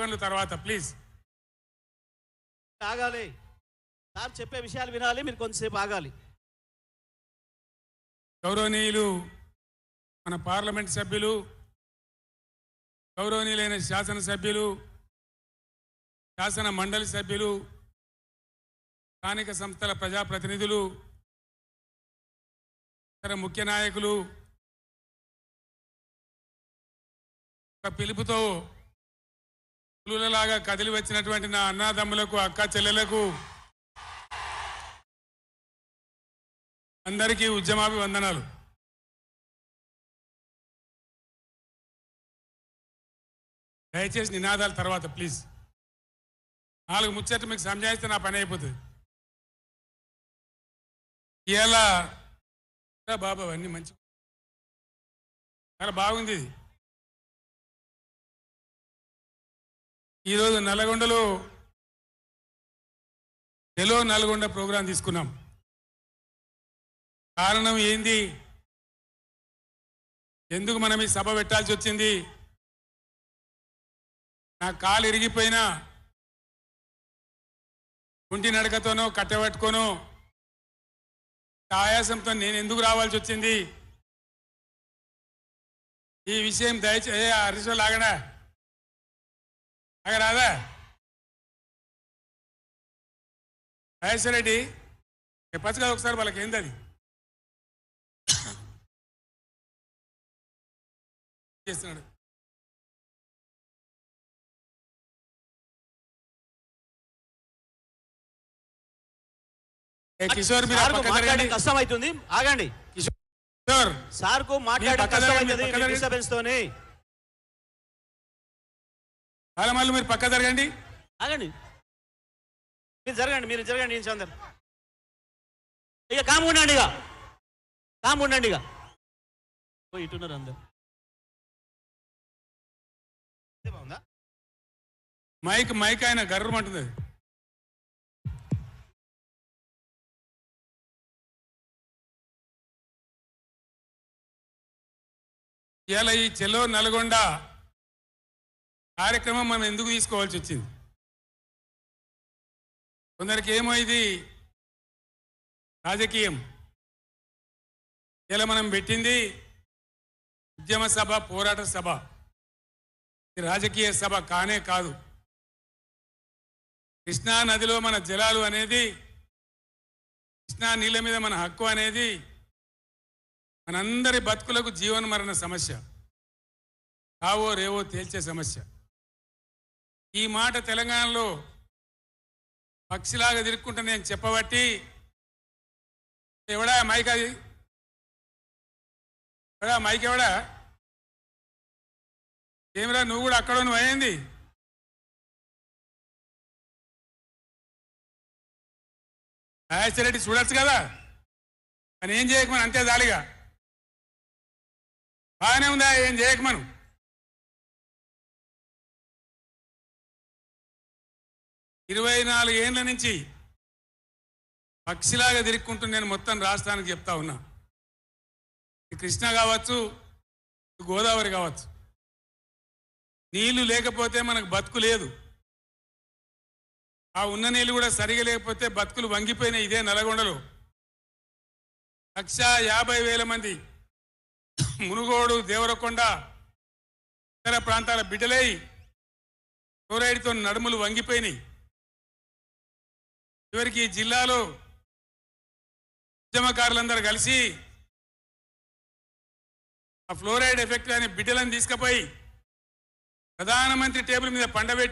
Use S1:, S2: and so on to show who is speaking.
S1: స్లోగన్లు తర్వాత ప్లీజ్
S2: ఆగాలి. సార్ చెప్పే విషయాలు వినాలి, మీరు కొంచెంసేపు ఆగాలి.
S1: గౌరవనీయులు మన పార్లమెంట్ సభ్యులు, గౌరవనీయులైన శాసనసభ్యులు, శాసన మండలి సభ్యులు, స్థానిక సంస్థల ప్రజాప్రతినిధులు, ఇతర ముఖ్య నాయకులు, ఒక పిలుపుతో పులులలాగా కదిలి వచ్చినటువంటి నా అన్నాదమ్ములకు, అక్క చెల్లెలకు అందరికీ ఉద్యమాభివందనాలు. దయచేసి నినాదాల తర్వాత ప్లీజ్. 4 ముచ్చట్లు మీకు సంజాయిస్తే నా పని అయిపోతుంది. ఇలా బాబా అవన్నీ మంచి చాలా బాగుంది. ఈరోజు నల్గొండలో చెలో నల్గొండ ప్రోగ్రాం తీసుకున్నాం. కారణం ఏంది, ఎందుకు మనం ఈ సభ పెట్టాల్సి వచ్చింది? నా కాలు ఇరిగిపోయినా కుంటి నడకతోనో కట్టబెట్టుకోనో ఆయాసంతో నేను ఎందుకు రావాల్సి వచ్చింది? ఈ విషయం దయచేసి హరీశ్వర్ లాగడా రాదా రాజేశ్వర రెడ్డి చెప్పచ్చు కదా ఒకసారి, వాళ్ళకి ఏంది అది చేస్తున్నాడు. కిషోర్ మీరు
S2: కష్టం అవుతుంది, ఆగండి.
S1: కిషోర్
S2: సార్ కు మాట్లాడే కష్టం అవుతుంది డిస్టర్బెన్స్ తోని.
S1: మళ్ళీ మీరు పక్క జరగండి,
S2: ఆగండి. మీరు జరగండి చందర్. ఇక కామ్ ఉండండి, ఇక ఇటున్నారు అందరు.
S1: మైక్ ఆయన గర్రమంటుంది. ఇలా ఈ చెలో నల్గొండ కార్యక్రమం మనం ఎందుకు తీసుకోవాల్సి వచ్చింది? కొందరికి ఏమో ఇది రాజకీయం. ఇలా మనం పెట్టింది ఉద్యమ సభ, పోరాట సభ, రాజకీయ సభ కానే కాదు. కృష్ణా నదిలో మన జలాలు అనేది, కృష్ణా నీళ్ళ మీద మన హక్కు అనేది మనందరి బతుకులకు జీవన మరణ సమస్య, కావో రేవో తేల్చే సమస్య. ఈ మాట తెలంగాణలో పక్షిలాగా తిరుక్కుంటా నేను చెప్పబట్టి ఎవడా మైక్, అది ఎవడా మైక్, ఎవడా ఏమిరా నువ్వు కూడా అక్కడ నువ్వు అయింది. రాజేశ్వర రెడ్డి చూడొచ్చు కదా, అని ఏం చేయకమని అంతే దాలిగా. బాగానే ఉందా, ఏం చేయకమను. ఇరవై 4 ఏళ్ళ నుంచి పక్షిలాగా తిరుక్కుంటూ నేను మొత్తం రాష్ట్రానికి చెప్తా ఉన్నా. కృష్ణ కావచ్చు, గోదావరి కావచ్చు, నీళ్లు లేకపోతే మనకు బతుకు లేదు. ఆ ఉన్న నీళ్ళు కూడా సరిగా లేకపోతే బతుకులు వంగిపోయినాయి. ఇదే నల్గొండలో 1,50,000 మంది మునుగోడు, దేవరకొండ, ఇతర ప్రాంతాల బిడ్డలై ఫ్లోరైడ్తో నడుములు వంగిపోయినాయి. చివరికి ఈ జిల్లాలో ఉద్యమకారులందరూ కలిసి ఆ ఫ్లోరైడ్ ఎఫెక్ట్ అనే బిడ్డలను తీసుకుపోయి ప్రధానమంత్రి టేబుల్ మీద పండబెట్టి